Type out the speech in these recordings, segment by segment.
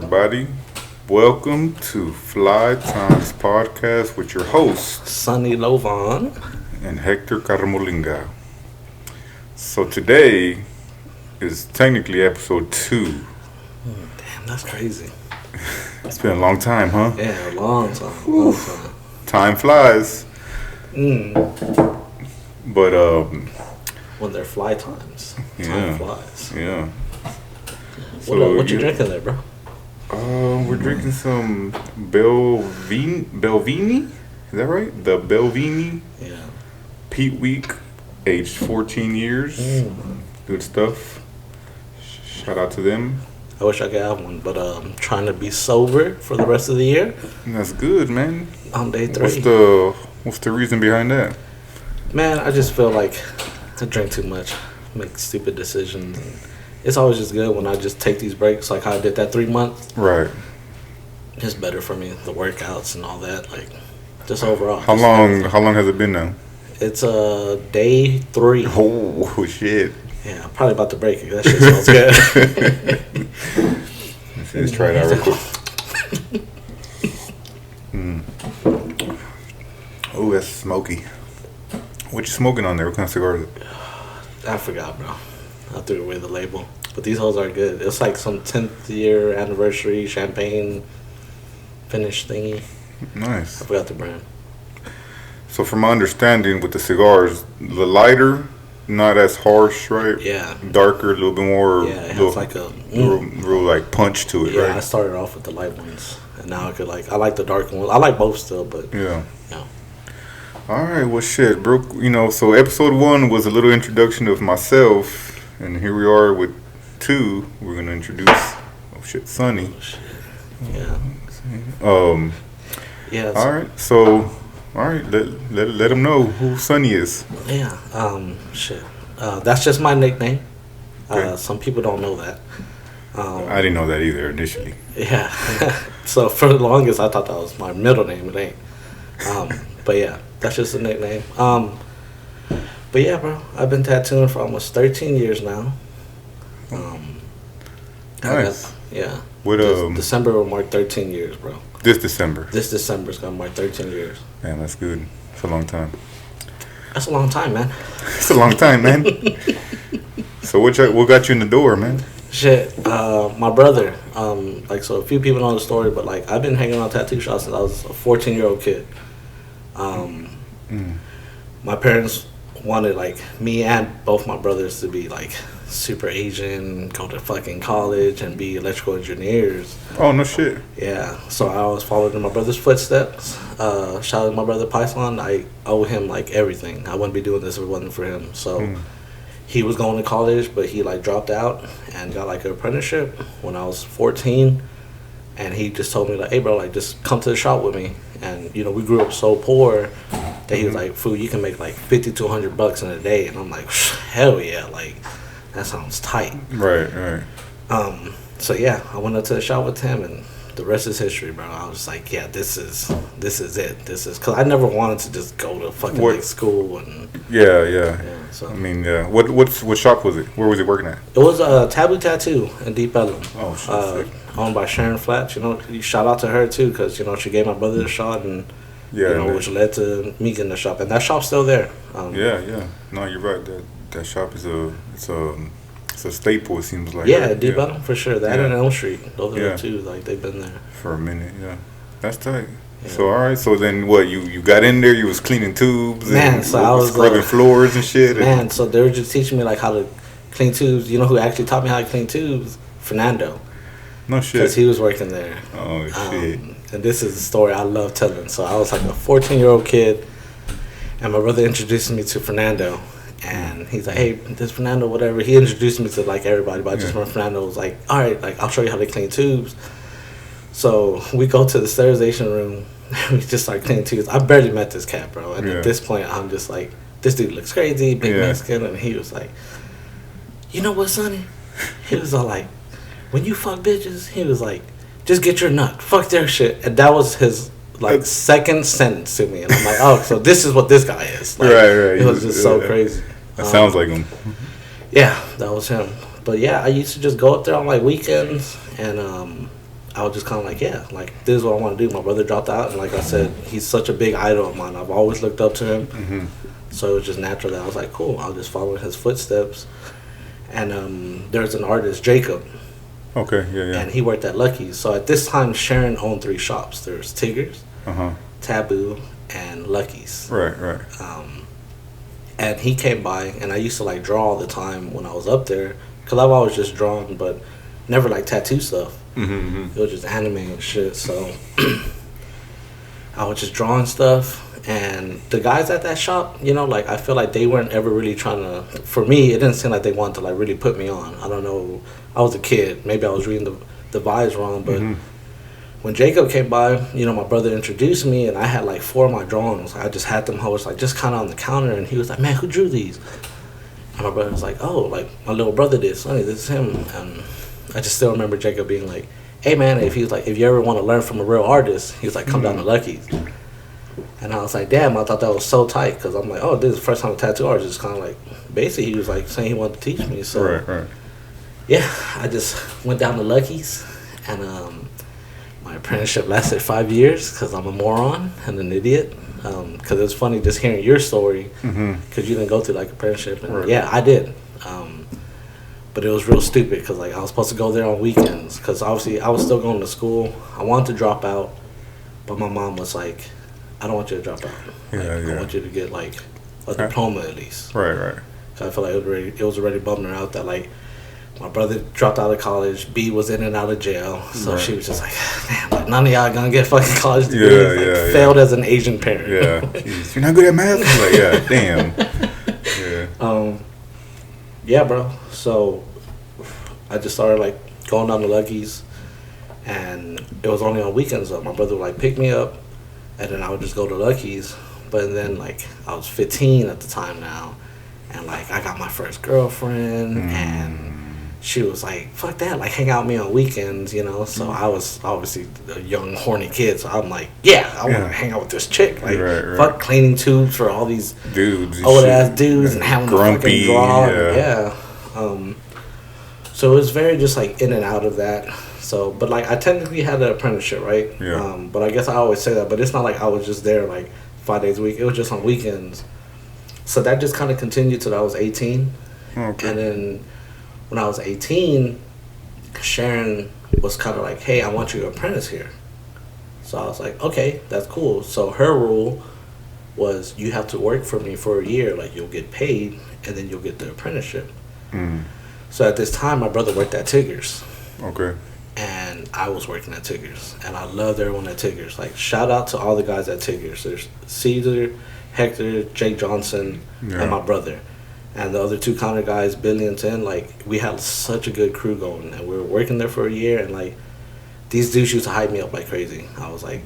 everybody. Welcome to Fly Times Podcast with your hosts, Sunny Lovan and Hector Carmolinga. So today is technically episode 2. Damn, that's crazy. It's been a long time, huh? Yeah, a long time. Time flies. But, when they're fly times, time flies. Yeah. What you drinking there, bro? We're drinking some Belvini. Is that right? The Belvini. Yeah. Pete Week, aged 14 years. Good stuff. Shout out to them. I wish I could have one, but I'm trying to be sober for the rest of the year. That's good, man. On day 3. What's the reason behind that? Man, I just feel like I drink too much, make stupid decisions. And it's always just good when I just take these breaks, like how I did that 3 months. Right. It's better for me, the workouts and all that. Like, just overall. How long has it been now? It's day 3. Oh shit. Yeah, I'm probably about to break it. That shit smells good. Let's try it out real quick. Oh, that's smoky. What you smoking on there? What kind of cigar is it? I forgot, bro. I threw away the label. But these hoes are good. It's like some 10th year anniversary champagne finish thingy. Nice. I forgot the brand. So from my understanding with the cigars, the lighter, not as harsh, right? Yeah. Darker, a little bit more. Yeah, it has like a real like punch to it, yeah, right? I started off with the light ones, and now I like the dark ones. I like both still, but yeah. Yeah. All right, well, shit, bro. So episode 1 was a little introduction of myself, and here we are with 2. We're gonna introduce Sunny. Oh, shit. Yeah. Yeah. All right. Let them know who Sunny is. Yeah. That's just my nickname. Okay. Some people don't know that. I didn't know that either initially. Yeah. So for the longest, I thought that was my middle name. It ain't. But yeah, that's just a nickname. But yeah, bro, I've been tattooing for almost 13 years now. Nice. Yeah. What December will mark 13 years, bro. This December. This December's gonna mark 13 years. Man, that's good. It's a long time. That's a long time, man. It's a long time, man. So what got you in the door, man? Shit, my brother. So a few people know the story, but like I've been hanging around tattoo shops since I was a 14-year-old kid. My parents wanted like me and both my brothers to be like super Asian, go to fucking college and be electrical engineers. Oh, no shit. Yeah, so I always followed in my brother's footsteps. Shout out to my brother Python. I owe him like everything. I wouldn't be doing this if it wasn't for him. So he was going to college, but he like dropped out and got like an apprenticeship when I was 14. And he just told me like, hey bro, like just come to the shop with me. And we grew up so poor that he was like, fool, you can make like $50 to $100 in a day. And I'm like, hell yeah, like that sounds tight. Right. So yeah, I went up to the shop with him, and the rest is history, bro. I was like, yeah, this is it. This is because I never wanted to just go to fucking like school and yeah. So I mean, yeah. What shop was it? Where was he working at? it was a Taboo Tattoo in Deep Ellum. Oh shit. Owned by Sharon Flatch. Shout out to her too, because she gave my brother a shot, and which led to me getting the shop, and that shop's still there. Yeah. No, you're right. That shop is a staple. It seems like. Yeah, Deep Ellum for sure. That and Elm Street. Those are the two. Like they've been there for a minute. Yeah, that's tight. Yeah. So all right. So then what? You got in there. You was cleaning tubes. Man, and so I was scrubbing floors and shit. Man, so they were just teaching me like how to clean tubes. You know who actually taught me how to clean tubes? Fernando. No shit. Because he was working there. Oh shit. And this is a story I love telling. So I was like a 14-year-old kid, and my brother introduced me to Fernando. And he's like, hey, this Fernando, whatever. He introduced me to like everybody, but I just remember Fernando was like, all right, like I'll show you how to clean tubes. So we go to the sterilization room. We just start cleaning tubes. I barely met this cat, bro. And at this point, I'm just like, this dude looks crazy, big Mexican. And he was like, you know what, Sonny? He was all like, when you fuck bitches, he was like, just get your nut. Fuck their shit. And that was his like second sentence to me. And I'm like, oh, so this is what this guy is. Like, right. It was just so crazy. That sounds like him. Yeah, that was him. But yeah, I used to just go up there on like weekends, and I was just kind of like, yeah, like this is what I want to do. My brother dropped out, and like I said, he's such a big idol of mine. I've always looked up to him, so it was just natural that I was like, cool, I'll just follow in his footsteps. And there's an artist, Jacob. Okay, yeah. And he worked at Lucky's. So at this time, Sharon owned 3 shops. There's Tigger's, Taboo, and Lucky's. Right. And he came by, and I used to like draw all the time when I was up there, because I've always just drawn, but never like tattoo stuff. It was just anime and shit. So I was just drawing stuff. And the guys at that shop, you know, like I feel like they weren't ever really trying to. For me, it didn't seem like they wanted to like really put me on. I don't know. I was a kid. Maybe I was reading the vibes wrong. But when Jacob came by, you know, my brother introduced me, and I had like 4 of my drawings. I just had them hoes like just kind of on the counter, and he was like, "Man, who drew these?" And my brother was like, "Oh, like my little brother did. Sonny, this is him." And I just still remember Jacob being like, "Hey, man, if you ever want to learn from a real artist, he was like, come down to Lucky's." And I was like, damn, I thought that was so tight, because I'm like, oh, this is the first time a tattoo artist is kind of like, basically he was like saying he wanted to teach me. So Right. yeah, I just went down to Lucky's, and my apprenticeship lasted 5 years because I'm a moron and an idiot. Because it's funny just hearing your story, because you didn't go through like apprenticeship. And yeah, I did. But it was real stupid, because like I was supposed to go there on weekends, because obviously I was still going to school. I wanted to drop out, but my mom was like, I don't want you to drop out. I want you to get like a diploma at least. Right. So I feel like it was already bumming her out that like my brother dropped out of college, B was in and out of jail, so she was just like, damn, like none of y'all gonna get fucking college degrees. Failed as an Asian parent. Yeah. Jeez, you're not good at math? Like, yeah, damn. Yeah. Yeah, bro. So I just started like going down to Lucky's, and it was only on weekends though. My brother would like pick me up, and then I would just go to Lucky's. But then like I was 15 at the time now, and like I got my first girlfriend, and she was like, fuck that, like hang out with me on weekends, you know. So I was obviously a young horny kid, so I'm like, yeah, I want to hang out with this chick, like fuck cleaning tubes for all these dudes, old ass dudes, and having grumpy, to fucking draw. So it was very just like in and out of that. So, but like I technically had an apprenticeship, right? Yeah. But I guess I always say that, but it's not like I was just there like 5 days a week. It was just on weekends. So that just kind of continued till I was 18. Okay. And then when I was 18, Sharon was kind of like, hey, I want you to apprentice here. So I was like, okay, that's cool. So her rule was you have to work for me for a year, like you'll get paid, and then you'll get the apprenticeship. So at this time, my brother worked at Tigger's. Okay. And I was working at Tigger's, and I loved everyone at Tigger's. Like, shout out to all the guys at Tigger's. There's Caesar, Hector, Jake Johnson, and my brother. And the other 2 counter guys, Billy and Tin, like, we had such a good crew going. And we were working there for a year, and, like, these dudes used to hype me up like crazy. I was like,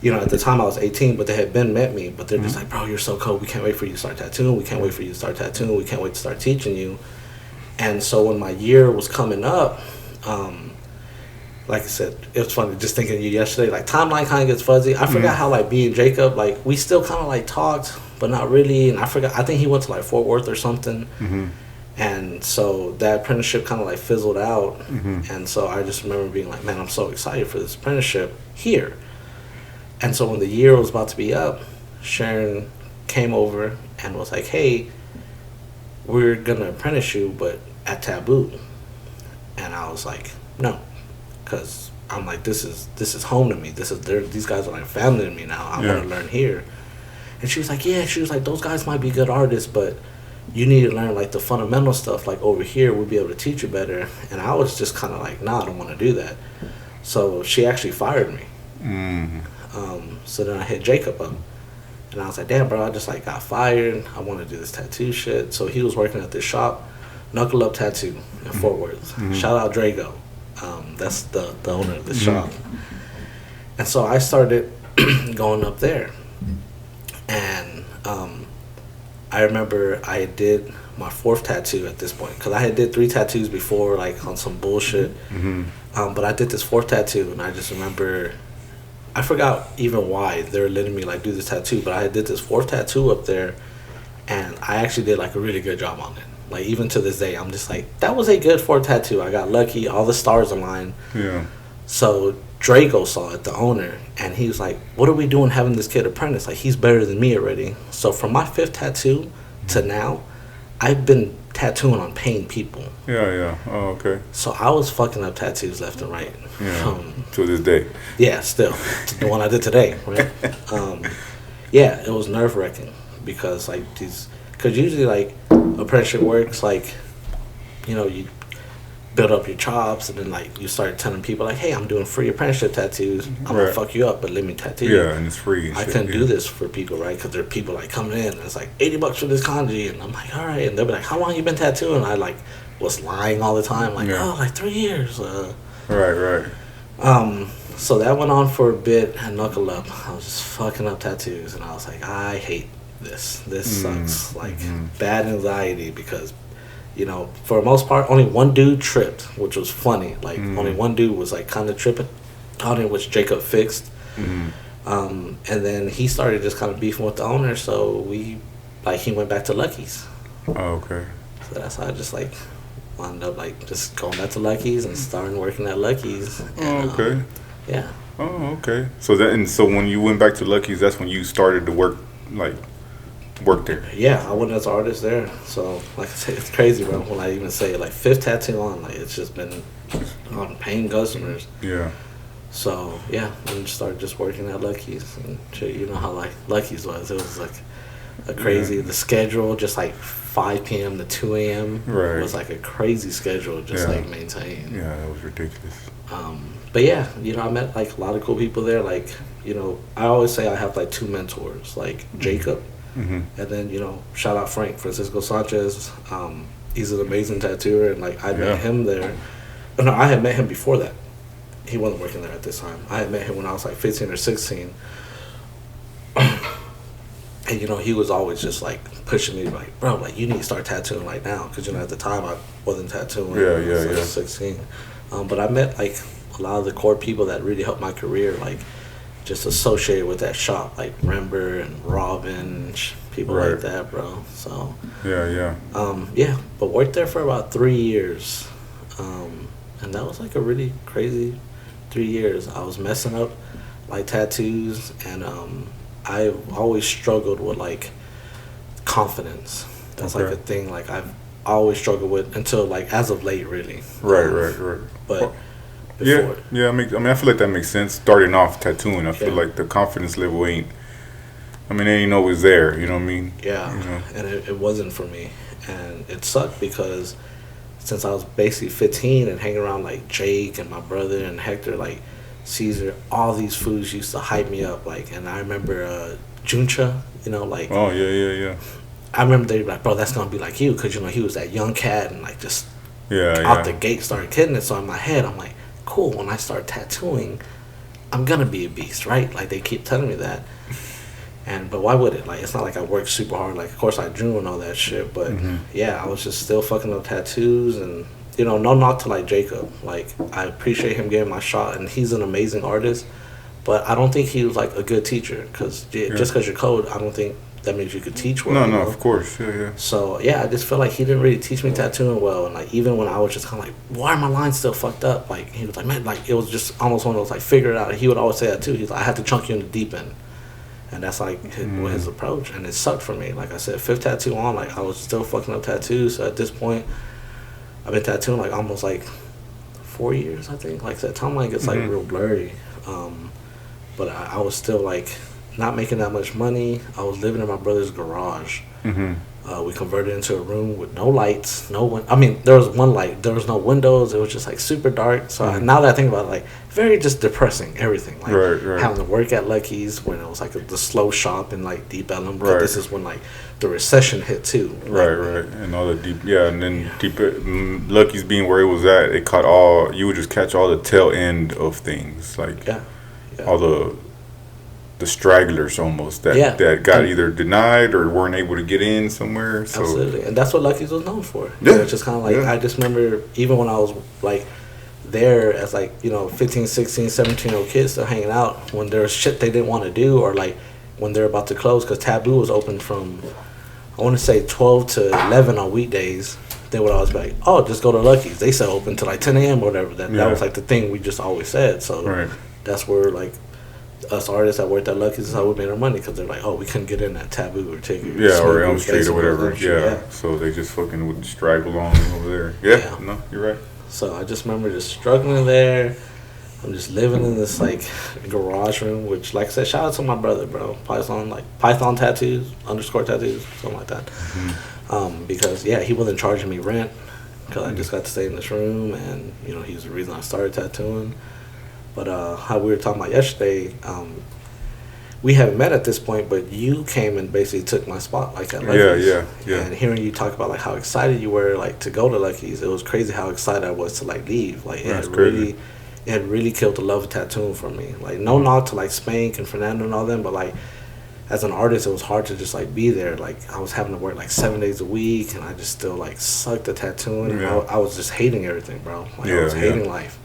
you know, at the time I was 18, but they had met me. But they're just like, bro, you're so cool. We can't wait for you to start tattooing. We can't wait for you to start tattooing. We can't wait to start teaching you. And so when my year was coming up, like I said, it was funny just thinking of you yesterday. Like, timeline kind of gets fuzzy. I forgot how, like, me and Jacob, like, we still kind of, like, talked, but not really. And I forgot. I think he went to, like, Fort Worth or something. And so that apprenticeship kind of, like, fizzled out. And so I just remember being like, man, I'm so excited for this apprenticeship here. And so when the year was about to be up, Sharon came over and was like, hey, we're going to apprentice you, but at Taboo. And I was like, no. Because I'm like, this is home to me. These guys are like family to me now. I want to learn here. And she was like, yeah. She was like, those guys might be good artists, but you need to learn like the fundamental stuff. Like over here, we'll be able to teach you better. And I was just kind of like, nah, I don't want to do that. So she actually fired me. So then I hit Jacob up, and I was like, damn, bro, I just like got fired. I want to do this tattoo shit. So he was working at this shop, Knuckle Up Tattoo in Fort Worth. Shout out Drago. That's the owner of the shop. And so I started going up there. And I remember I did my 4th tattoo at this point. Because I had did 3 tattoos before, like on some bullshit. But I did this 4th tattoo, and I just remember, I forgot even why they were letting me like do this tattoo. But I did this 4th tattoo up there, and I actually did like a really good job on it. Like, even to this day, I'm just like, that was a good 4th tattoo. I got lucky. All the stars aligned. So Drago saw it, the owner, and he was like, "What are we doing having this kid apprentice? Like, he's better than me already." So from my 5th tattoo to now, I've been tattooing on paying people. Yeah. Oh, okay. So I was fucking up tattoos left and right. Yeah. To this day. Yeah, still the one I did today, right? Yeah, it was nerve wracking because because usually like apprenticeship works like, you build up your chops and then like you start telling people like, hey, I'm doing free apprenticeship tattoos. I'm gonna fuck you up, but let me tattoo you. Yeah, and it's free. And I couldn't do this for people, right? Because there are people like coming in and it's like $80 for this kanji, and I'm like, all right, and they'll be like, how long you been tattooing? And I like was lying all the time, like, oh, like 3 years. Right. So that went on for a bit and knuckle up. I was just fucking up tattoos, and I was like, I hate this. This sucks. Like bad anxiety because. For the most part, only one dude tripped, which was funny. Like, only one dude was, like, kind of tripping on it, which Jacob fixed. And then he started just kind of beefing with the owner, so he went back to Lucky's. Oh, okay. So that's how I just, like, wound up, like, just going back to Lucky's and starting working at Lucky's. And, oh, okay. Yeah. Oh, okay. So when you went back to Lucky's, that's when you started to work there. Yeah, I went as an artist there. So, like I said, it's crazy, bro. When I even say, like, 5th tattoo on, like, it's just been on paying customers. Yeah. So, yeah, and started just working at Lucky's. And shit, you know how, like, Lucky's was. It was, like, a crazy, the schedule, just, like, 5 p.m. to 2 a.m. Right. was, like, a crazy schedule just, like, maintained. Yeah, that was ridiculous. But, yeah, I met, like, a lot of cool people there. Like, I always say I have, like, 2 mentors, like, Jacob. And then, shout out Francisco Sanchez. He's an amazing tattooer, and like I met him there. No, I had met him before that. He wasn't working there at this time. I had met him when I was like 15 or 16. And he was always just like pushing me, like, bro, like you need to start tattooing right now, because at the time I wasn't tattooing. I was 16. But I met like a lot of the core people that really helped my career, like. Just associated with that shop, like Rember and Robin, people like that, bro. So yeah. But worked there for about 3 years, and that was like a really crazy 3 years. I was messing up like tattoos, and I always struggled with like confidence. That's like a thing like I've always struggled with until like as of late, really. Right. But. Yeah. I feel like that makes sense. Starting off tattooing, I feel like the confidence level ain't always there. You know what I mean? Yeah. And it wasn't for me, and it sucked because since I was basically 15 and hanging around like Jake and my brother and Hector, like Caesar, all these foods used to hype me up. Like, and I remember Juncha, like. Oh yeah. I remember they were like, bro, that's gonna be like you, because he was that young cat and like just out the gate started kidding it. So in my head, I'm like, cool, when I start tattooing, I'm gonna be a beast, right? Like they keep telling me that. But why would it? Like, it's not like I worked super hard. Like, of course I drew and all that shit, but I was just still fucking up tattoos. And no knock to like Jacob. Like, I appreciate him giving my shot, and he's an amazing artist, but I don't think he was like a good teacher, because just because you're code, I don't think that means you could teach well. No, of course, yeah. So I just feel like he didn't really teach me tattooing well, and like even when I was just kind of like, why are my lines still fucked up? Like he was like, man, like it was just almost one of those like figure it out. He would always say that too. He's like, I had to chunk you in the deep end, and that's like his approach, and it sucked for me. Like I said, 5th tattoo on, like I was still fucking up tattoos. So at this point, I've been tattooing like almost like 4 years, I think. Like that timeline gets like real blurry, but I was still like. Not making that much money. I was living in my brother's garage. We converted into a room with no lights, there was one light. There was no windows. It was just like super dark. So now that I think about it, like very just depressing. Everything like having to work at Lucky's when it was like the slow shop in like Deep Ellum. But this is when like the recession hit too. Right. And all the deep, and then Deep Lucky's being where it was at, it caught you would just catch all the tail end of things, like all the stragglers almost that got either denied or weren't able to get in somewhere. So. Absolutely, and that's what Lucky's was known for. It's just kind of like I just remember even when I was like there as like 15, 16, 17-year-old kids still hanging out, when there was shit they didn't want to do, or like when they're about to close, because Taboo was open from I want to say 12 to 11 on weekdays, they would always be like, "Oh, just go to Lucky's. They sell open till like 10 a.m. or whatever." That was like the thing we just always said. So that's where like us artists that worked at Lucky's is how we made our money, because they're like, "Oh, we couldn't get in at Taboo or Ticket." Or Elm Street or whatever. So they just fucking would straggle along over there. No, you're right. So I just remember just struggling there. I'm just living in this like garage room, which, like I said, shout out to my brother, bro. Python tattoos _ tattoos, something like that. Because he wasn't charging me rent, because I just got to stay in this room, and he was the reason I started tattooing. But how we were talking about yesterday, we haven't met at this point, but you came and basically took my spot, like at Lucky's. Yeah. And hearing you talk about like how excited you were like to go to Lucky's, it was crazy how excited I was to like leave. Like it had really killed the love of tattooing for me. Like, no knock to like Spank and Fernando and all them, but like as an artist, it was hard to just like be there. Like, I was having to work like 7 days a week, and I just still like sucked at tattooing. I was just hating everything, bro. Like, I was hating life.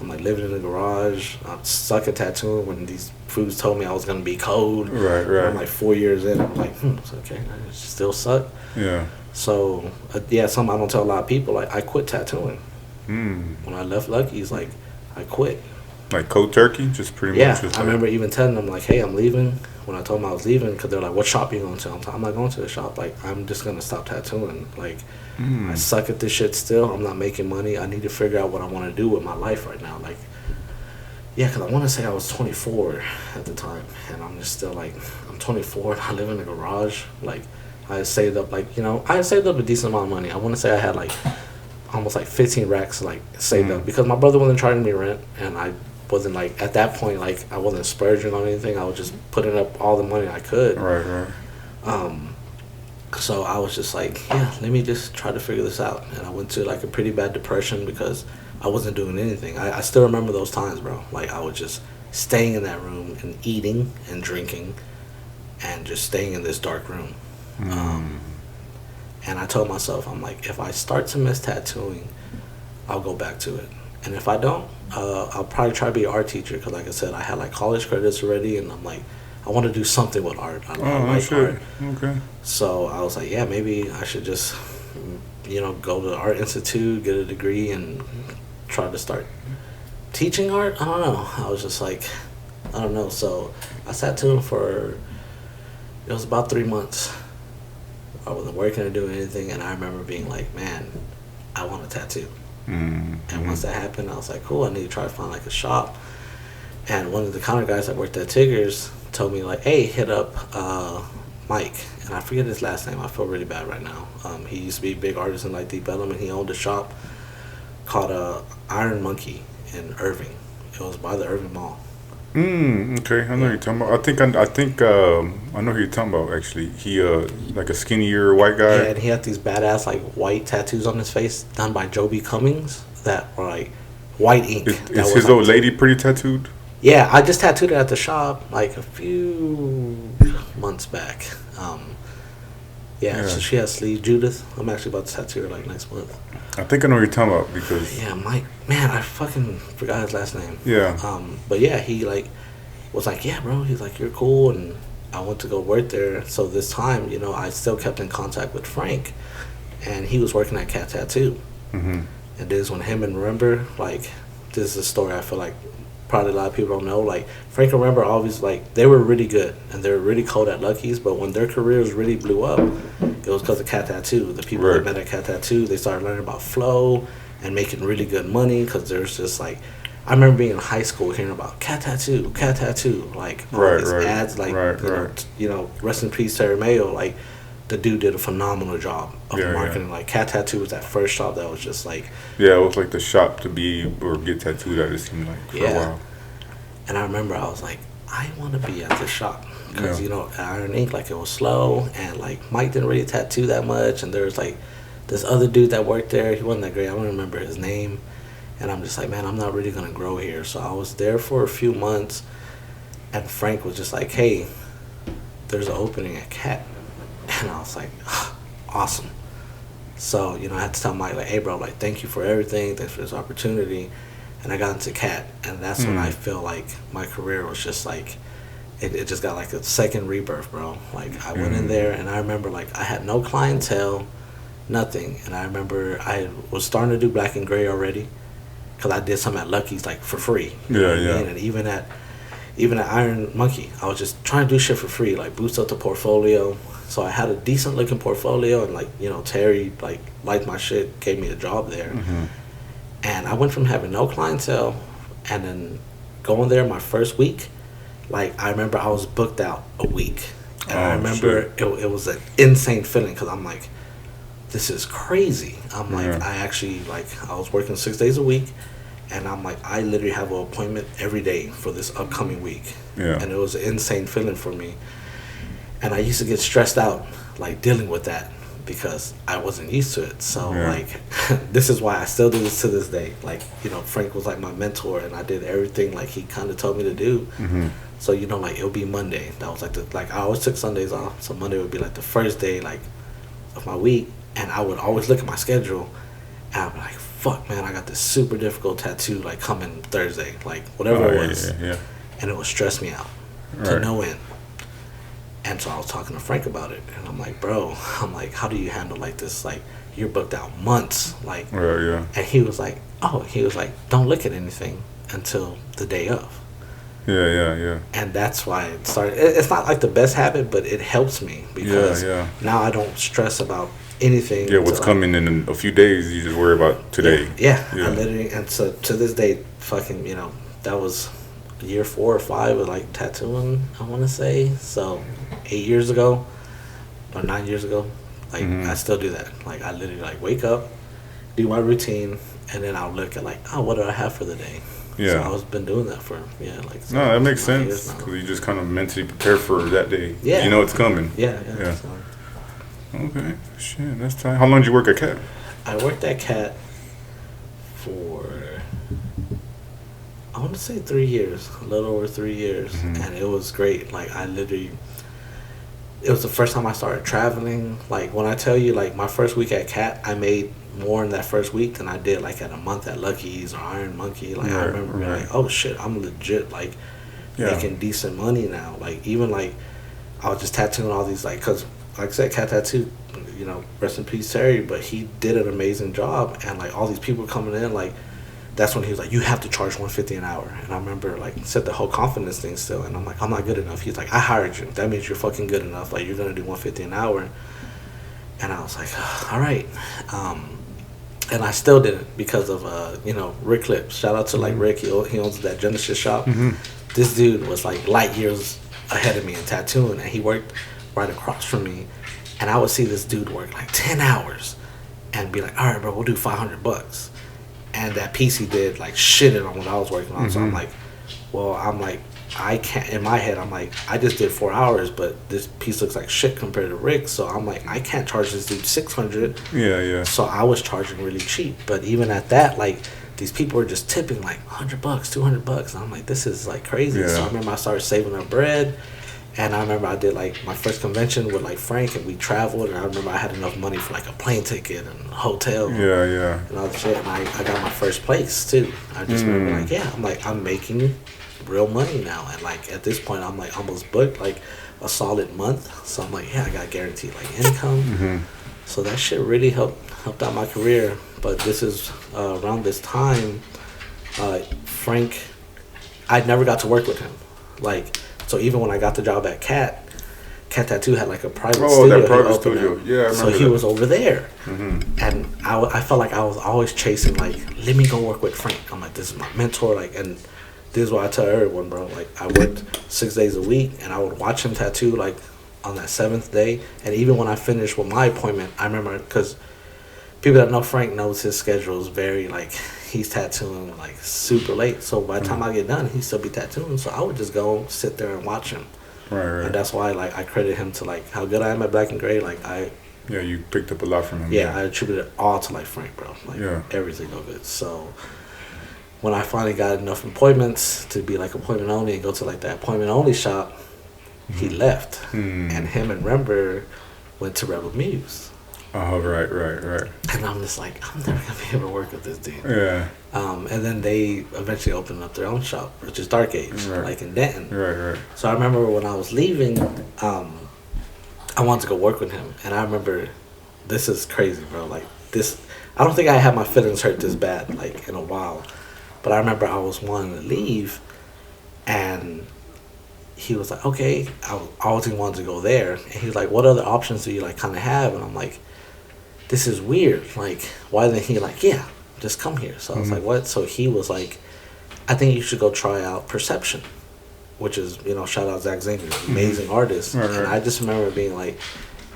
I'm like living in the garage. I suck at tattooing when these foods told me I was gonna be cold. Right. I'm like 4 years in. I'm like, it's okay. I still suck. Yeah. So something I don't tell a lot of people. Like, I quit tattooing. When I left Lucky's, like, I quit. Like cold turkey, just pretty much. I remember even telling them like, "Hey, I'm leaving." When I told them I was leaving, because they're like, "What shop are you going to?" I'm not going to the shop. Like, I'm just gonna stop tattooing. Like, I suck at this shit still. I'm not making money. I need to figure out what I want to do with my life right now. Like, because I want to say I was 24 at the time, and I'm just still like, I'm 24 and I live in a garage. Like, I saved up I saved up a decent amount of money. I want to say I had like almost like 15 racks like saved up, because my brother wasn't charging me rent, and I wasn't like, at that point, like, I wasn't splurging on anything. I was just putting up all the money I could. Right. So I was just like, let me just try to figure this out. And I went to like a pretty bad depression because I wasn't doing anything. I still remember those times, bro. Like, I was just staying in that room and eating and drinking and just staying in this dark room. And I told myself, I'm like, if I start to miss tattooing, I'll go back to it. And if I don't, I'll probably try to be an art teacher, because, like I said, I had like college credits already, and I'm like, I want to do something with art. I like art. Okay. So I was like, maybe I should just, go to the Art Institute, get a degree, and try to start teaching art. I don't know. I was just like, I don't know. So I sat to him it was about 3 months. I wasn't working or doing anything, and I remember being like, man, I want a tattoo. And once that happened, I was like, cool, I need to try to find like a shop. And one of the counter guys that worked at Tigger's told me like, hey, hit up Mike, and I forget his last name. I feel really bad right now. He used to be a big artist in like Deep Ellum, and he owned a shop called Iron Monkey in Irving. It was by the Irving Mall. Okay, I know who you're talking about. I know who you're talking about, actually. He like a skinnier white guy. Yeah, and he had these badass like white tattoos on his face done by Joby Cummings that were like white ink. Is his old lady pretty tattooed? Yeah, I just tattooed it at the shop like a few months back. So she has sleeves. Judith, I'm actually about to tattoo her like next month. I think I know what you're talking about, because Mike, man, I fucking forgot his last name. But he like was like, bro, he's like, you're cool, and I went to go work there. So this time, I still kept in contact with Frank, and he was working at Cat Tattoo. And this is when him and Remember, like, this is a story I feel like probably a lot of people don't know. Like, Frank and Remember always, like, they were really good, and they were really cold at Lucky's, but when their careers really blew up, it was because of Cat Tattoo. The people that met at Cat Tattoo, they started learning about flow and making really good money, because there's just like, I remember being in high school hearing about Cat Tattoo, like all these ads, like rest in peace Terry Mayo. Like, the dude did a phenomenal job of marketing. Like, Cat Tattoo was that first shop that was just like, it was like the shop to be or get tattooed at, it seemed like, for a while. And I remember I was like, I want to be at this shop, because Iron Ink, like, it was slow, and like Mike didn't really tattoo that much, and there was like this other dude that worked there. He wasn't that great. I don't remember his name. And I'm just like, man, I'm not really going to grow here. So I was there for a few months, and Frank was just like, hey, there's an opening at Cat. And I was like, awesome. So, I had to tell Mike, like, hey, bro, like, thank you for everything. Thanks for this opportunity. And I got into Cat, and that's when I feel like my career was just like, it just got like a second rebirth, bro. Like, I went in there, and I remember, like, I had no clientele, nothing. And I remember I was starting to do black and gray already, because I did some at Lucky's like for free. Yeah, yeah. I mean? And even at Iron Monkey, I was just trying to do shit for free, like boost up the portfolio. So I had a decent looking portfolio, and like, you know, Terry like liked my shit, gave me a job there. Mm-hmm. And I went from having no clientele, and then going there my first week, like I remember I was booked out a week. And I remember it was an insane feeling, because I'm like, this is crazy. I'm like, I actually, like, I was working 6 days a week, and I'm like, I literally have an appointment every day for this upcoming week. Yeah. And it was an insane feeling for me. And I used to get stressed out, like, dealing with that, because I wasn't used to it. So, like, this is why I still do this to this day. Like, you know, Frank was like my mentor, and I did everything like he kind of told me to do. Mm-hmm. So, you know, like, it'll be Monday. That was like I always took Sundays off. So Monday would be like the first day, like, of my week. And I would always look at my schedule, and I'd be like, fuck, man, I got this super difficult tattoo, like, coming Thursday. Like, whatever it was. Yeah. And it would stress me out to no end. And so I was talking to Frank about it, and I'm like, bro, I'm like, how do you handle like this? Like, you're booked out months, like, yeah. And he was like, don't look at anything until the day of. Yeah. And that's why it started. It's not like the best habit, but it helps me, because now I don't stress about anything. Yeah, what's coming in a few days, you just worry about today. Yeah. I literally, and so to this day, fucking, you know, that was year 4 or 5 of like tattooing, I want to say. So 8 years ago or 9 years ago, like, I still do that. Like, I literally like wake up, do my routine, and then I'll look at like, oh, what do I have for the day? Yeah. So I've been doing that for like. No, that makes sense, because you just kind of mentally prepare for that day. Yeah. You know it's coming. Yeah. So. Okay, shit, that's time. How long did you work at Cat? I worked at Cat for, I want to say 3 years, a little over 3 years, and it was great. Like, I literally, it was the first time I started traveling. Like, when I tell you, like, my first week at Cat, I made more in that first week than I did like at a month at Lucky's or Iron Monkey. Like, I remember being like, oh shit, I'm legit like making decent money now. Like, even like I was just tattooing all these, like, because like I said, Cat Tattoo, you know, rest in peace Terry, but he did an amazing job, and like all these people coming in, like, that's when he was like, you have to charge $150 an hour. And I remember, like, said the whole confidence thing still, and I'm like, I'm not good enough. He's like, I hired you, that means you're fucking good enough, like, you're gonna do $150 an hour. And I was like, all right. And I still didn't, because of you know, Rick Clips. Shout out to like Rick, he owns that Genesis shop. This dude was like light years ahead of me in tattooing, and he worked right across from me, and I would see this dude work like 10 hours and be like, all right, bro, we'll do $500. And that piece he did, like, shitted on what I was working on. So I'm like, well, I can't, in my head, I'm like, I just did 4 hours, but this piece looks like shit compared to Rick. So I'm like, I can't charge this dude $600. Yeah. So I was charging really cheap. But even at that, like, these people were just tipping like $100, $200. And I'm like, this is like crazy. So I remember I started saving up bread. And I remember I did like my first convention with like Frank, and we traveled, and I remember I had enough money for like a plane ticket and a hotel. Yeah. And all the shit. And I got my first place too. I just remember like, I'm making real money now. And like at this point, I'm like almost booked like a solid month. So I'm like, I got guaranteed like income. So that shit really helped out my career. But this is around this time, Frank, I never got to work with him. Like, so even when I got the job at Cat Tattoo had like a private studio. That private studio. Yeah, I remember. So he was over there. And I felt like I was always chasing, like, let me go work with Frank. I'm like, this is my mentor. Like, and this is what I tell everyone, bro. Like, I worked 6 days a week, and I would watch him tattoo, like, on that 7th day. And even when I finished with my appointment, I remember, because people that know Frank knows his schedule is very, like, he's tattooing, like, super late. So by the time I get done, he'd still be tattooing. So I would just go sit there and watch him. Right. And that's why, like, I credit him to, like, how good I am at black and gray. Like, yeah, you picked up a lot from him. Yeah, I attribute it all to, like, Frank, bro. Like, everything of it. So when I finally got enough appointments to be, like, appointment only and go to, like, that appointment only shop, he left. And him and Rember went to Rebel Muse. Oh, right. And I'm just like, I'm never going to be able to work with this dude. Yeah. And then they eventually opened up their own shop, which is Dark Age, like in Denton. Right. So I remember when I was leaving, I wanted to go work with him. And I remember this is crazy, bro. Like this, I don't think I had my feelings hurt this bad like in a while. But I remember I was wanting to leave, and he was like, okay, I always wanted to go there. And he was like, what other options do you like kind of have? And I'm like, this is weird. Like, why didn't he like, yeah, just come here? So I was like, what? So he was like, I think you should go try out Perception, which is, you know, shout out Zach Zinger, amazing artist. Right, and I just remember being like,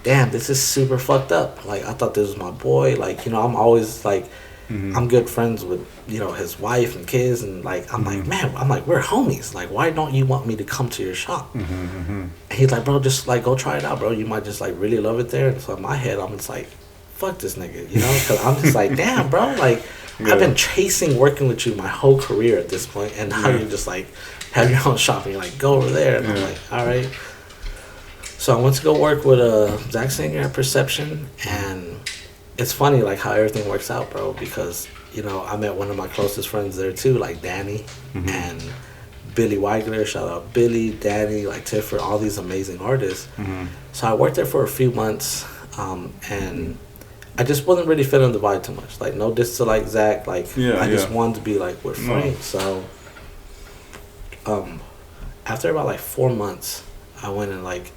damn, this is super fucked up. Like, I thought this was my boy. Like, you know, I'm always like, I'm good friends with, you know, his wife and kids, and like I'm like, man, I'm like, we're homies. Like, why don't you want me to come to your shop? And he's like, bro, just like go try it out, bro. You might just like really love it there. And so in my head, I'm just like, fuck this nigga, you know, because I'm just like, damn, bro, like I've been chasing working with you my whole career at this point, and how you just like have your own shop and you're like, go over there, and I'm like, all right. So I went to go work with Zach Singer at Perception, and it's funny like how everything works out, bro, because, you know, I met one of my closest friends there too, like Danny and Billy Weigler. Shout out Billy, Danny, like Tiffer, all these amazing artists. So I worked there for a few months, and I just wasn't really feeling the vibe too much. Like, no diss to like Zach, like I just wanted to be like with Frank. So after about like 4 months, I went and like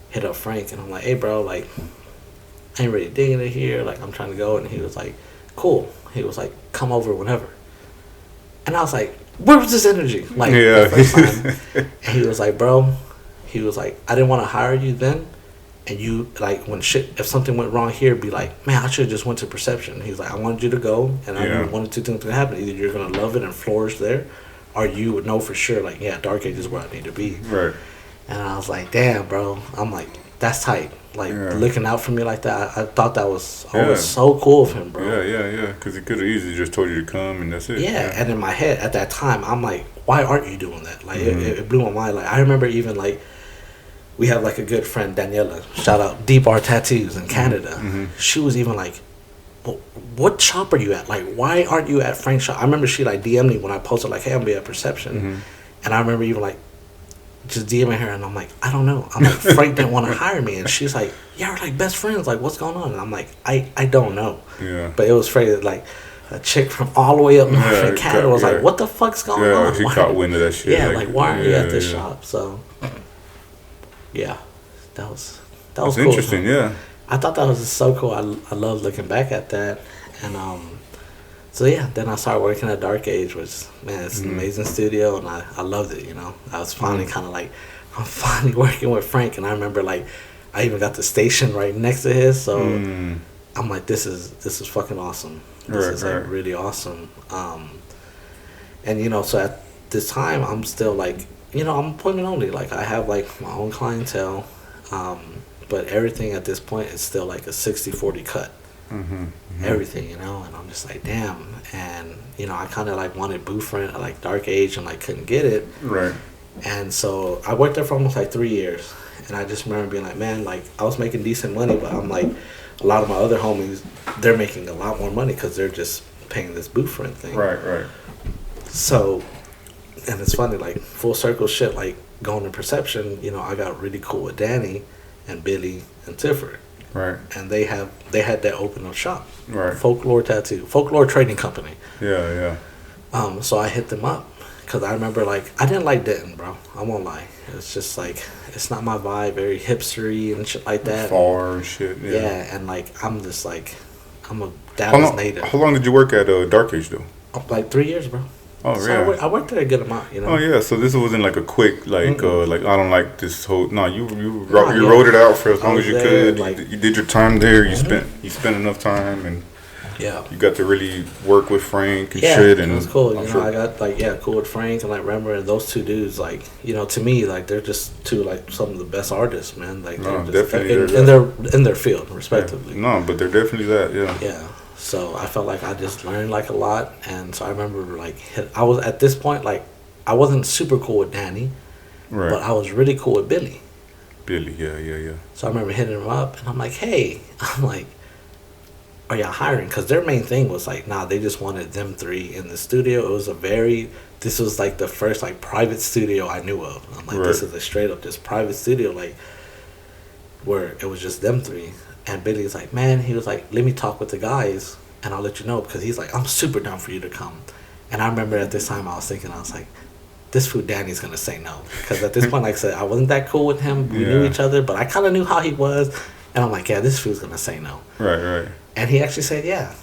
hit up Frank, and I'm like, hey bro, like I ain't really digging it here, like I'm trying to go. And he was like, cool. He was like, come over whenever. And I was like, where was this energy? Like the first time. And he was like, bro, he was like, I didn't want to hire you then, and you like when shit, if something went wrong here, be like, man, I should have just went to Perception. He's like, I wanted you to go, and I knew one of two things could happen: either you're gonna love it and flourish there, or you would know for sure, like, yeah, Dark Age is where I need to be. Right. And I was like, damn, bro. I'm like, that's tight. Like, looking out for me like that, I thought that was always so cool of him, bro. Yeah. Because he could have easily just told you to come, and that's it. Yeah, and in my head, at that time, I'm like, why aren't you doing that? Like, it blew my mind. Like, I remember even, like, we have, like, a good friend, Daniela. Shout out Deep Art Tattoos in Canada. She was even like, well, what shop are you at? Like, why aren't you at Frank's shop? I remember she, like, DM'd me when I posted, like, hey, I'm going to be at Perception. And I remember even, like, just DMing her, and I'm like, I don't know. I'm like, Frank didn't want to hire me, and she's like, yeah, we're like best friends. Like, what's going on? And I'm like, I don't know. Yeah. But it was Frank that, like, a chick from all the way up north in Canada was like, what the fuck's going on? Yeah, she caught wind of that shit. Yeah, like why are you at this shop? So, yeah, that was cool. Interesting. Yeah. I thought that was so cool. I love looking back at that, and so yeah, then I started working at Dark Age, which, man, it's an amazing studio, and I loved it, you know. I was finally kind of like, I'm finally working with Frank, and I remember, like, I even got the station right next to his, so I'm like, this is fucking awesome. This is like really awesome. And, you know, so at this time, I'm still like, you know, I'm appointment only. Like, I have like my own clientele, but everything at this point is still like a 60-40 cut. Everything, you know, and I'm just like, damn. And, you know, I kind of like wanted booth rent at like Dark Age, and like couldn't get it. Right. And so I worked there for almost like 3 years, and I just remember being like, man, like I was making decent money, but I'm like, a lot of my other homies, they're making a lot more money because they're just paying this booth rent thing. Right. So, and it's funny, like full circle shit, like going to Perception, you know, I got really cool with Danny and Billy and Tiffer. Right. And they had that open up shop. Right. Folklore Trading Company. Yeah. So I hit them up because I remember, like, I didn't like Denton, bro. I won't lie. It's just like, it's not my vibe. Very hipstery and shit like that. Far and shit. Yeah, and like I'm just like, I'm a Dallas native. How long did you work at Dark Age though? Like 3 years, bro. Oh, so yeah. I worked there a good amount, you know. Oh yeah, so this wasn't like a quick like like I don't like this whole. No, you wrote it out for as long as you could. Like, you did your time there. You spent enough time, and you got to really work with Frank and shit. And it was cool. You know, I got like cool with Frank and like remember, and those two dudes, like, you know, to me, like they're just two like some of the best artists, man. Like they're just in their field, respectively. Yeah. No, but they're definitely that. Yeah. Yeah. So I felt like I just learned like a lot, and so I remember like I was at this point like I wasn't super cool with Danny, but I was really cool with Billy. Yeah. So I remember hitting him up, and I'm like, hey, are y'all hiring? Because their main thing was like, nah, they just wanted them three in the studio. It was this was like the first like private studio I knew of. I'm like, this is a straight up just private studio, like where it was just them three. And Billy's like, man, he was like, let me talk with the guys and I'll let you know, because he's like, I'm super down for you to come. And I remember at this time I was thinking, I was like, this fool Danny's gonna say no, because at this point, like I said, I wasn't that cool with him. We knew each other, but I kind of knew how he was, and I'm like, yeah, this fool's gonna say no. Right. And he actually said yeah.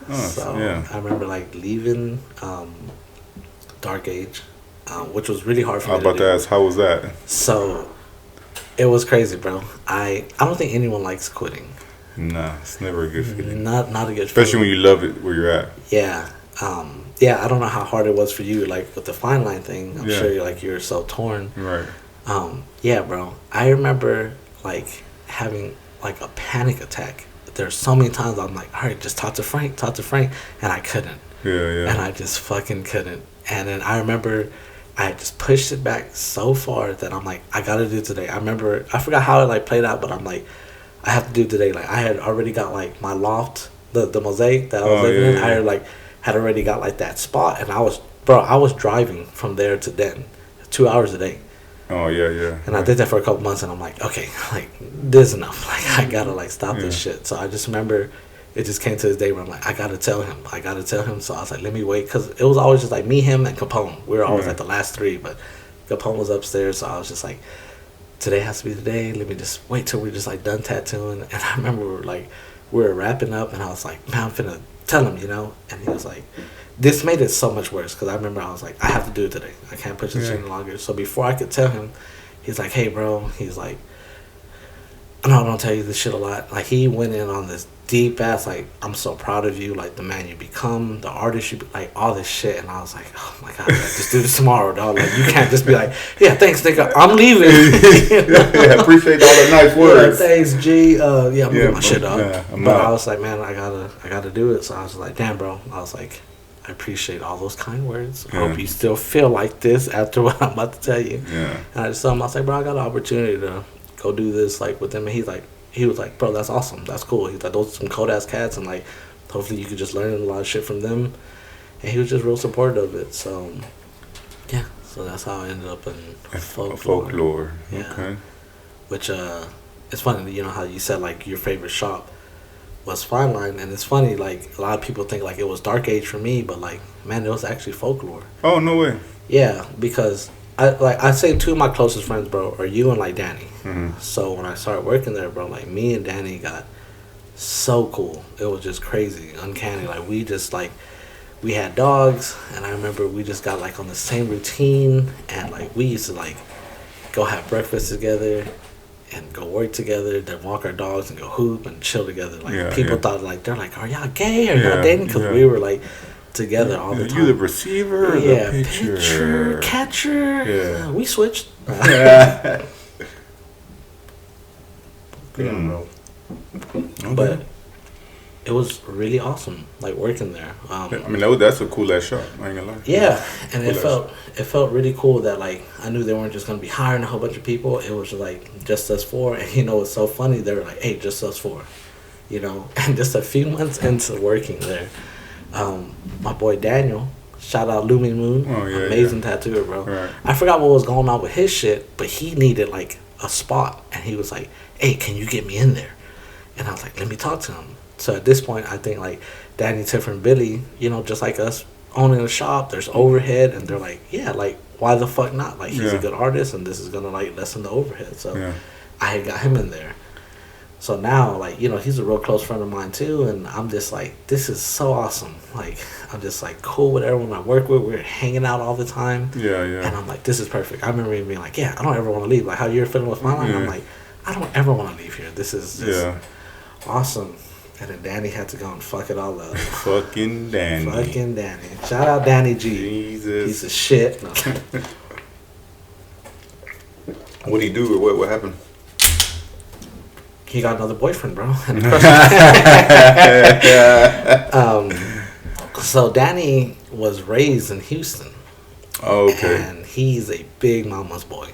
Oh, so I remember like leaving Dark Age, which was really hard for me. I was about to ask, how was that? So it was crazy, bro. I don't think anyone likes quitting. Nah, it's never a good feeling. Not a good Especially feeling. when you love it where you're at. Yeah. Yeah, I don't know how hard it was for you, like with the fine line thing. I'm sure you're so torn. Right. Yeah, bro. I remember like having like a panic attack. There's so many times I'm like, all right, just talk to Frank, and I couldn't. Yeah. And I just fucking couldn't. And then I remember I just pushed it back so far that I'm like, I gotta do it today. I forgot how it like played out, but I'm like, I have to do it today. Like I had already got like my loft, the mosaic that I was living in. I had already got like that spot, and I was driving from there to Denton, 2 hours a day. Oh yeah. And I did that for a couple months, and I'm like, okay, like this is enough. Like I gotta like stop this shit. So I just remember it just came to this day where I'm like, I gotta tell him. So I was like, let me wait, because it was always just like me, him, and Capone. We were always like the last three, but Capone was upstairs, so I was just like, today has to be the day. Let me just wait till we're just like done tattooing. And I remember we were wrapping up, and I was like, man, I'm finna tell him, and he was like, this made it so much worse, because I remember I was like, I have to do it today. I can't push this any longer. So before I could tell him, he's like, hey bro, he's like, I know I don't tell you this shit a lot. Like he went in on this deep ass, like, I'm so proud of you, like the man you become, the artist you be, like all this shit. And I was like, oh my god, like, just do this tomorrow, dog. Like you can't just be like, yeah, thanks nigga, I'm leaving. Yeah, appreciate all the nice words. Yeah, thanks G. I'm doing my shit up. Yeah, but I was like, man, I gotta do it. So I was like, damn bro, I was like, I appreciate all those kind words. I hope you still feel like this after what I'm about to tell you. Yeah. And I just told him, I was like, bro, I got an opportunity to go do this like with him. And he was like, bro, that's awesome. That's cool. He's like, those are some cold ass cats, and like, hopefully you could just learn a lot of shit from them. And he was just real supportive of it. So, yeah. So that's how I ended up in folklore. Yeah. Okay. Which, it's funny, how you said like your favorite shop was Fine Line, and it's funny, like a lot of people think like it was Dark Age for me, but like, man, it was actually folklore. Oh, no way. Yeah, because I say two of my closest friends, bro, are you and like Danny. Mm-hmm. So when I started working there, bro, like me and Danny got so cool. It was just crazy, uncanny. Like we had dogs, and I remember we just got like on the same routine, and like we used to like go have breakfast together and go work together, then walk our dogs and go hoop and chill together. Like people thought like, they're like, are y'all gay or y'all dating? Because we were like together all the time. You the receiver or the pitcher? Catcher. Yeah. We switched. Bro. Okay. But it was really awesome, like working there. I mean, that's a cool ass shop. I ain't gonna lie. Yeah, and it felt really cool that like I knew they weren't just gonna be hiring a whole bunch of people. It was like just us four, and it's so funny. They were like, "Hey, just us four," And just a few months into working there, my boy Daniel, shout out Lumi Moon, amazing tattooer, bro. Right. I forgot what was going on with his shit, but he needed like a spot, and he was like, "Hey, can you get me in there?" And I was like, "Let me talk to him." So at this point, I think like Danny, Tiff, and Billy, just like us owning a shop, there's overhead, and they're like, yeah, like why the fuck not? Like he's a good artist, and this is gonna like lessen the overhead. So I had got him in there. So now, like he's a real close friend of mine too, and I'm just like, this is so awesome. Like I'm just like cool with everyone I work with. We're hanging out all the time. Yeah. And I'm like, this is perfect. I remember being like, yeah, I don't ever want to leave. Like how you're feeling with my line. I'm like, I don't ever want to leave here. This is just awesome. And then Danny had to go and fuck it all up. Fucking Danny. Shout out Danny G. Jesus. Piece of shit. No. What'd he do or what happened? He got another boyfriend, bro. So Danny was raised in Houston. Oh, okay. And he's a big mama's boy.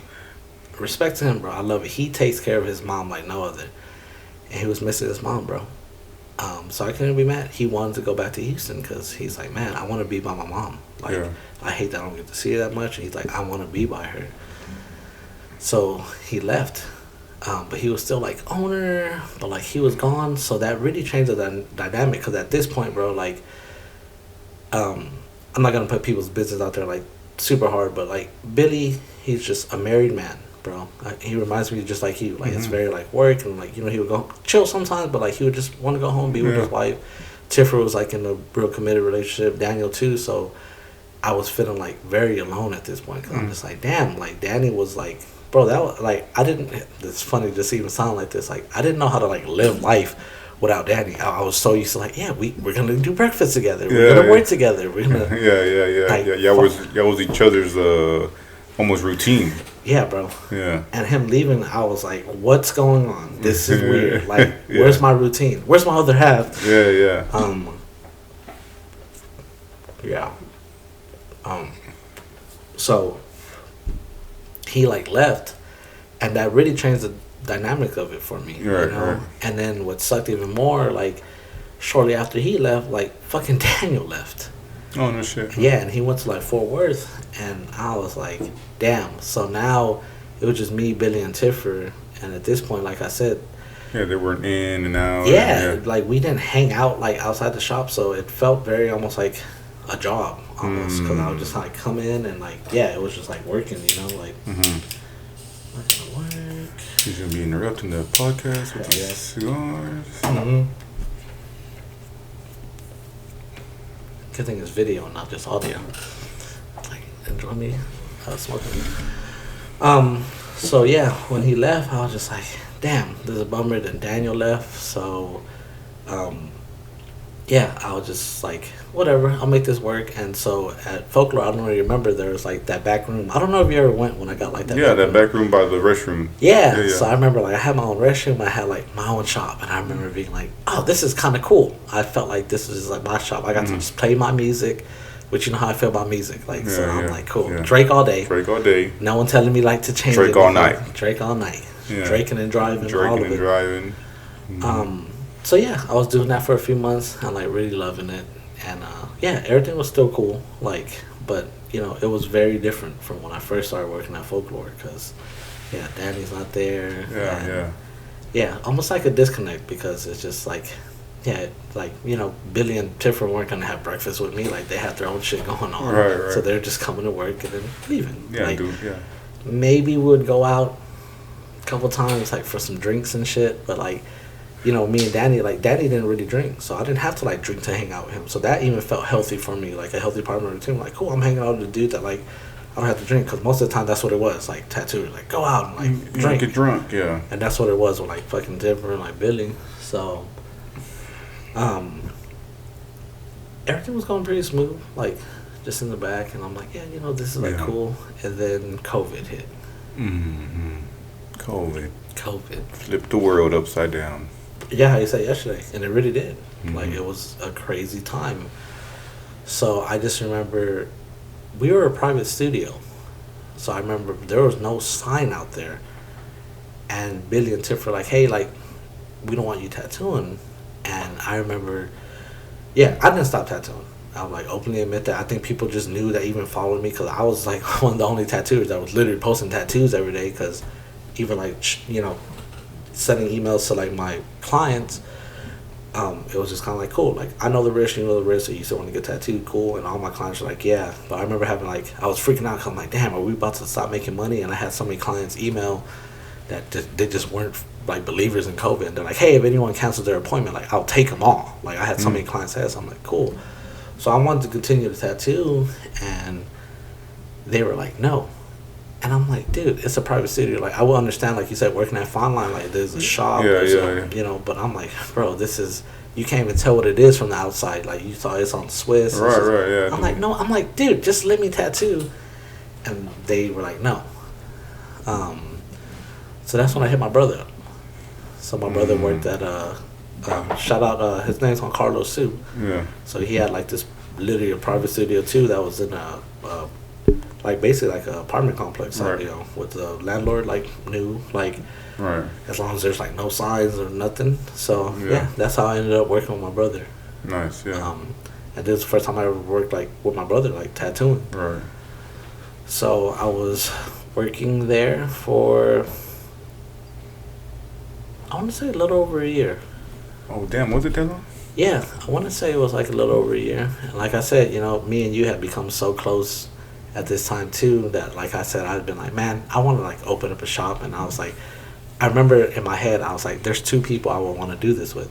Respect to him, bro. I love it. He takes care of his mom like no other. And he was missing his mom, bro. So I couldn't be mad. He wanted to go back to Houston because he's like, man, I want to be by my mom. Like, I hate that I don't get to see her that much. And he's like, I want to be by her. So he left. But he was still like owner, but like he was gone, so that really changed the dynamic. Because at this point, bro, like, I'm not gonna put people's business out there like super hard, but like Billy, he's just a married man, bro. He reminds me just like you. Like it's very like work and like he would go chill sometimes, but like he would just want to go home, be with his wife. Tiffer was like in a real committed relationship. Daniel too, so I was feeling like very alone at this point. Cause I'm just like, damn, like Danny was like, bro, that was like I didn't. It's funny just to even sound like this. Like I didn't know how to like live life without Danny. I was so used to like, yeah, we're gonna do breakfast together. We're gonna work together. We're gonna Y'all was each other's almost routine. Yeah, bro. Yeah. And him leaving, I was like, what's going on? This is weird. Like, where's my routine? Where's my other half? Yeah. Yeah. So he like left, and that really changed the dynamic of it for me. Right. And then what sucked even more, like shortly after he left, like fucking Daniel left. Oh no shit. Yeah, and he went to like Fort Worth, and I was like, damn. So now it was just me, Billy, and Tiffer, and at this point, like I said, yeah, they weren't in and out. Yeah, like we didn't hang out like outside the shop, so it felt very almost like a job almost, because I would just like come in and like it was just like working, like. Not gonna work. He's gonna be interrupting the podcast with these cigars. Good thing it's video and not just audio. Like, enjoy me smoking. So yeah, when he left, I was just like, damn, this is a bummer. Then Daniel left, so I was just like, whatever, I'll make this work. And so at Folklore, I don't really remember, there was like that back room. I don't know if you ever went when I got like that. Yeah, that back room by the restroom. Yeah. So I remember like I had my own restroom. I had like my own shop, and I remember being like, oh, this is kind of cool. I felt like this was like my shop. I got to just play my music, which you know how I feel about music. Like I'm like, cool. Yeah. Drake all day. No one telling me like to change Drake all night. Yeah. Draking and driving. Driving. So yeah, I was doing that for a few months and like really loving it, and everything was still cool. Like, but it was very different from when I first started working at Folklore, because Danny's not there. Yeah, almost like a disconnect, because it's just like, Billy and Tiffer weren't gonna have breakfast with me. Like they had their own shit going on, right. So they're just coming to work and then leaving. Yeah, Maybe we would go out a couple times like for some drinks and shit, but like. Me and Danny, like, Danny didn't really drink, so I didn't have to, like, drink to hang out with him. So that even felt healthy for me, like, a healthy part of my routine. Like, cool, I'm hanging out with a dude that, like, I don't have to drink, because most of the time that's what it was, like, tattooers. Like, go out and, like, drink. Get drunk, yeah. And that's what it was with, like, fucking Denver and, like, Billy. So, everything was going pretty smooth, like, just in the back. And I'm like, this is, like, cool. And then COVID hit. COVID. Flipped the world upside down. Yeah, how you said yesterday, and it really did. Like, it was a crazy time. So I just remember we were a private studio, so I remember there was no sign out there, and Billy and Tiff were like, hey, like, we don't want you tattooing. And I remember I didn't stop tattooing. I'll like openly admit that. I think people just knew that even followed me, because I was like one of the only tattooers that was literally posting tattoos every day, because even like sending emails to like my clients, it was just kind of like, cool, like, I know the risk, you know the risk, so you still want to get tattooed, cool. And all my clients were like, yeah. But I remember having like, I was freaking out, because I'm like, damn, are we about to stop making money? And I had so many clients email that they just weren't like believers in COVID, and they're like, hey, if anyone cancels their appointment, like, I'll take them all. Like, I had so many clients say, so I'm like, cool. So I wanted to continue to tattoo, and they were like, no. And I'm like, dude, it's a private studio. Like, I will understand, like you said, working at Fine Line, like, there's a shop, but I'm like, bro, this is, you can't even tell what it is from the outside. Like, you thought it's on Swiss. Right, I'm like, no, I'm like, dude, just let me tattoo. And they were like, no. So that's when I hit my brother up. So my brother worked at, shout out, his name's on Carlos Sue. Yeah. So he had, like, this, literally a private studio, too, that was in like basically like an apartment complex, with the landlord like knew, like, as long as there's like no signs or nothing. So that's how I ended up working with my brother. Nice, yeah. And this is the first time I ever worked like with my brother, like tattooing. Right. So I was working there for I want to say a little over a year. Oh damn, was it that long? Yeah, I want to say it was like a little over a year. And like I said, me and you had become so close at this time too that, like I said, I'd been like, man, I want to like open up a shop, and I was like, I remember in my head, I was like, there's two people I would want to do this with.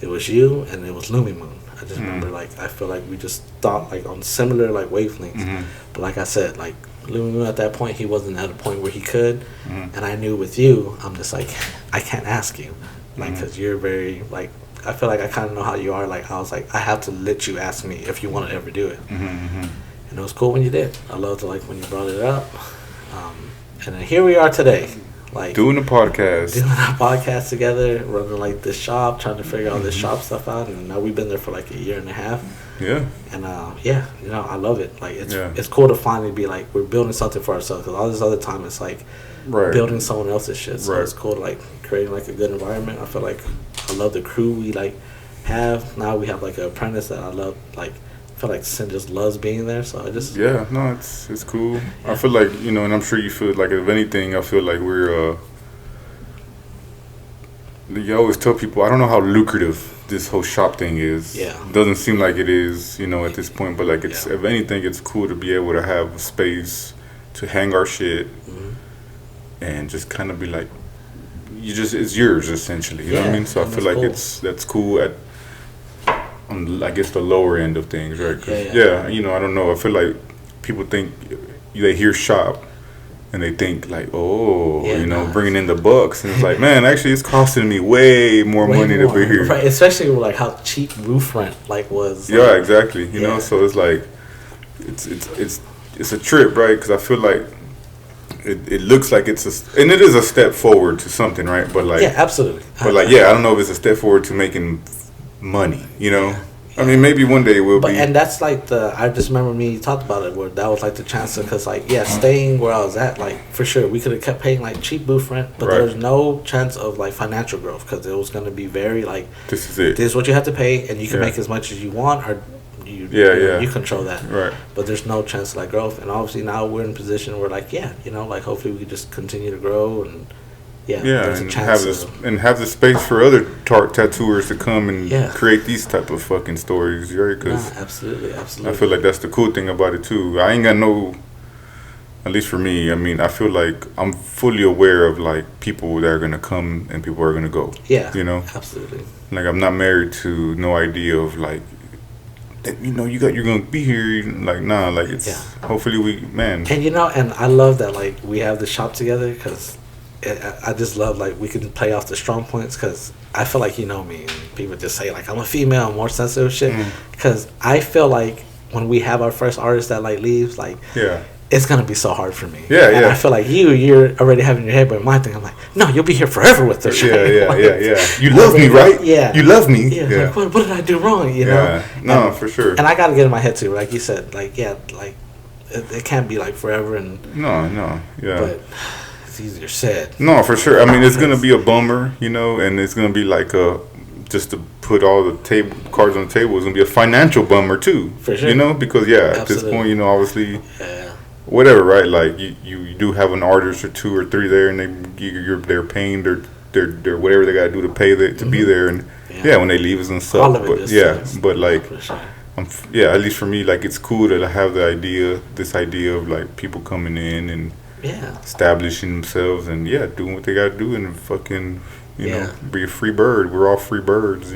It was you and it was Lumi Moon. I just remember like I feel like we just thought like on similar like wavelengths. Mm-hmm. But like I said, like Lumi Moon at that point, he wasn't at a point where he could, Mm-hmm. and I knew with you, I'm just like, I can't ask you, like, because you're very like. I feel like I kind of know how you are. Like I was like, I have to let you ask me if you want to ever do it. Mm-hmm. And it was cool when you did. I loved it, like when you brought it up. And then here we are today, like doing a podcast, doing our podcast together, running like this shop, trying to figure all this shop stuff out. And now we've been there for like a year and a half. Yeah. And I love it. Like it's cool to finally be like we're building something for ourselves. Because all this other time it's like building someone else's shit. So it's cool to like creating like a good environment. I feel like I love the crew we like have. Now we have like an apprentice that I love. Like I feel like Sin just loves being there. So I just it's cool. Yeah. I feel like and I'm sure you feel like if anything, I feel like we're. You always tell people I don't know how lucrative this whole shop thing is. Yeah. It doesn't seem like it is, at this point. But like it's if anything, it's cool to be able to have a space to hang our shit and just kind of be like. It's yours essentially. You know what I mean? So I feel like that's cool at on I guess the lower end of things, right? I don't know. I feel like people think they hear shop and they think like, bringing in the bucks, and it's like, man, actually, it's costing me way more money to be here, right? Especially with like how cheap roof rent was. Yeah, exactly. You know, so it's like it's a trip, right? Because I feel like. It looks like it is a step forward to something, right? But like, absolutely. But like, I don't know if it's a step forward to making money. I mean, maybe one day it will be. And that's like I just remember me talked about it where that was like the chance because like staying where I was at, like for sure we could have kept paying like cheap booth rent, but there was no chance of like financial growth because it was going to be very like this is it. This is what you have to pay, and you can make as much as you want or. You control that, right? But there's no chance of like growth, and obviously now we're in a position where like like hopefully we can just continue to grow and and have the space for other tattooers to come and create these type of fucking stories, right? Cause absolutely. I feel like that's the cool thing about it too. I ain't got no, at least for me. I mean, I feel like I'm fully aware of like people that are gonna come and people are gonna go. Yeah, absolutely. Like I'm not married to no idea of like. You're gonna be here. Like nah, like it's. Hopefully and and I love that like we have the shop together because I just love like we can play off the strong points because I feel like me and people just say like I'm a female, I'm more sensitive shit because I feel like when we have our first artist that like leaves like it's gonna be so hard for me. And I feel like you're already having your head, but my thing, I'm like, no, you'll be here forever with this. You love me, right? Yeah, you love me. Yeah. Like, what did I do wrong? No, for sure. And I gotta get in my head too, like you said, like it can't be like forever and but it's easier said. No, for sure. I mean, it's gonna be a bummer, and it's gonna be like just to put all the cards on the table, it's gonna be a financial bummer too. For sure. Because at this point, obviously. Whatever, right? Like you do have an artist or two or three there, and they're paying their whatever they gotta do to pay to be there, and when they leave, it's gonna suck. But like, at least for me, like it's cool to have this idea of like people coming in and establishing themselves and doing what they gotta do and fucking be a free bird. We're all free birds.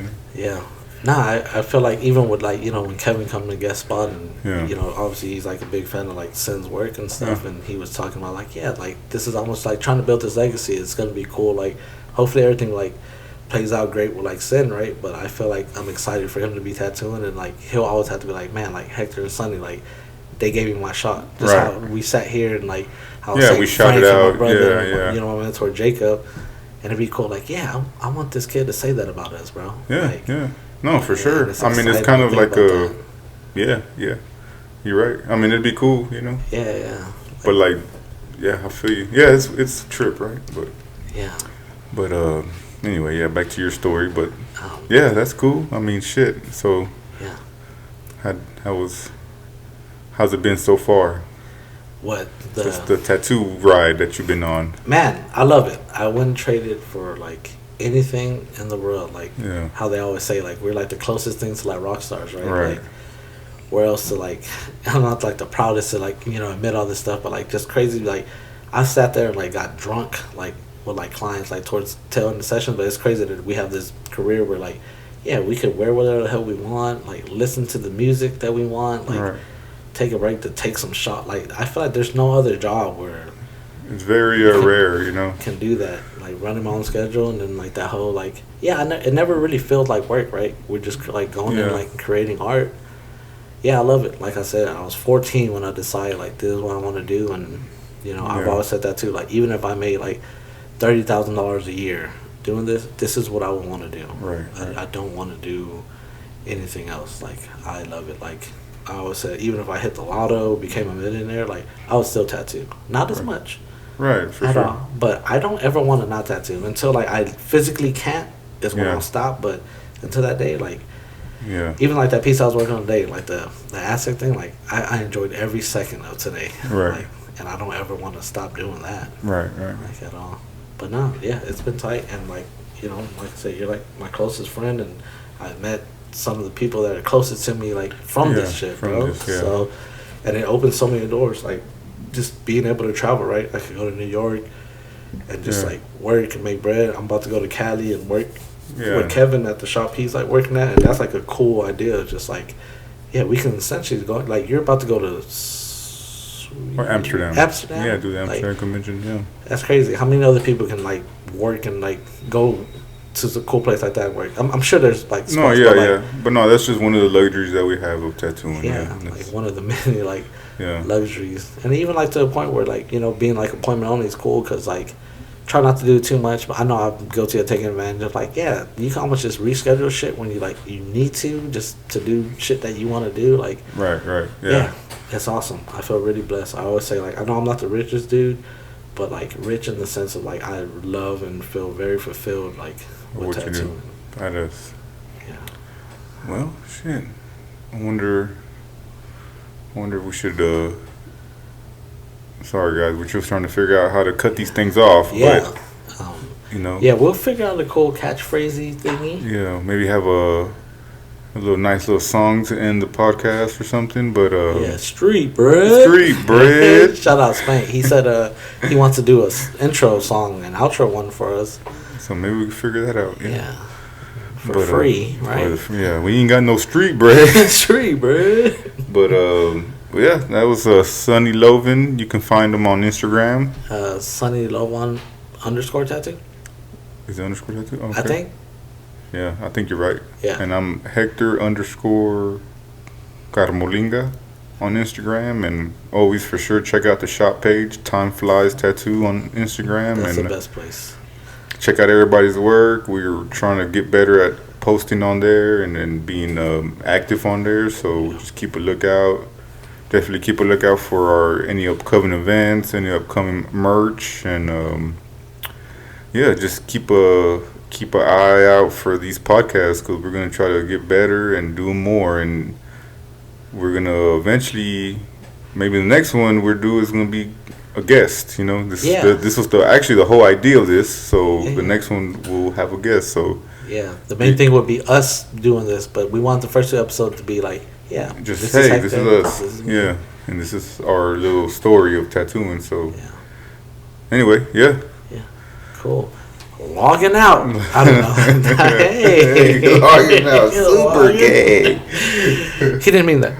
I feel like even with like when Kevin come to guest spot and obviously he's like a big fan of like Sin's work and stuff and he was talking about like like this is almost like trying to build this legacy. It's gonna be cool. Like hopefully everything like plays out great with like Sin, right? But I feel like I'm excited for him to be tattooing and like he'll always have to be like, man, like Hector and Sunny, like they gave me my shot. Just how we sat here and like how we shouted out, my brother, my mentor Jacob, and it'd be cool. Like I want this kid to say that about us, bro. No, for sure. I mean, it's kind of like you're right. I mean, it'd be cool, But like, I feel you. Yeah, it's a trip, right? But anyway, back to your story. But that's cool. I mean, shit. So how's it been so far? What just the tattoo ride that you've been on? Man, I love it. I wouldn't trade it for like anything in the world. Like how they always say, like we're like the closest things to like rock stars, right? Like where else to like? I'm not like the proudest to like admit all this stuff, but like just crazy. Like I sat there and like got drunk like with like clients like towards tail end the session, but it's crazy that we have this career where like we could wear whatever the hell we want, like listen to the music that we want, like take a break to take some shot. Like I feel like there's no other job where it's very rare, can do that, like running my own schedule, and then like that whole like it never really felt like work, right? We're just like going and like creating art. I love it. Like I said, I was 14 when I decided like this is what I want to do, and I've always said that too. Like even if I made like $30,000 a year doing this is what I would want to do. Right. I don't want to do anything else. Like I love it. Like I always said, even if I hit the lotto, became a millionaire, like I would still tattoo. Not as much. Right, for sure. All. But I don't ever want to not tattoo until like I physically can't. Is when I'll stop. But until that day, like even like that piece I was working on today, like the Aztec thing, like I enjoyed every second of today. Right. Like, and I don't ever want to stop doing that. Right. Like at all. But no, it's been tight, and like like I said, you're like my closest friend, and I met some of the people that are closest to me, like from this shit, bro. So, and it opened so many doors, like just being able to travel, right? I could go to New York and just like work and make bread. I'm about to go to Cali and work with Kevin at the shop he's like working at, and that's like a cool idea. Just like, we can essentially go. Like you're about to go to. Or Amsterdam. Yeah, do the Amsterdam convention. Yeah, that's crazy. How many other people can like work and like go to a cool place like that? Work. I'm sure there's like. But no, that's just one of the luxuries that we have of tattooing. Like one of the many like luxuries, and even like to a point where like being like appointment only is cool because like try not to do too much. But I know I'm guilty of taking advantage of like you can almost just reschedule shit when you need to just to do shit that you want to do. Like right. It's awesome. I feel really blessed. I always say, like, I know I'm not the richest dude, but, like, rich in the sense of, like, I love and feel very fulfilled, like, with tattooing. That is. Yeah. Well, shit. I wonder if we should, sorry, guys. We're just trying to figure out how to cut these things off. Yeah. But, Yeah, we'll figure out a cool catchphrasey thingy. Yeah, maybe have a nice little song to end the podcast or something, but street bread. Shout out Spank. He said he wants to do a intro song and outro one for us. So maybe we can figure that out. For free, right? We ain't got no street bread. Street bread. But that was Sunny Lovan. You can find him on Instagram. Sunny Lovan _tattoo. Is it underscore tattoo? Okay. I think. Yeah, I think you're right. Yeah. And I'm Hector _Carmolinga on Instagram. And always for sure check out the shop page, Time Flies Tattoo on Instagram. That's the best place. Check out everybody's work. We're trying to get better at posting on there and being active on there. So just keep a lookout. Definitely keep a lookout for any upcoming events, any upcoming merch. And just keep an eye out for these podcasts because we're going to try to get better and do more, and we're going to eventually, maybe the next one we're doing is going to be a guest. This was actually the whole idea of this, so the next one we'll have a guest. So the main thing would be us doing this, but we want the first 2 episodes to be like this is us, and this is our little story of tattooing. So anyway, cool. Logging out. I don't know. Hey. Logging out. Super gay. He didn't mean that.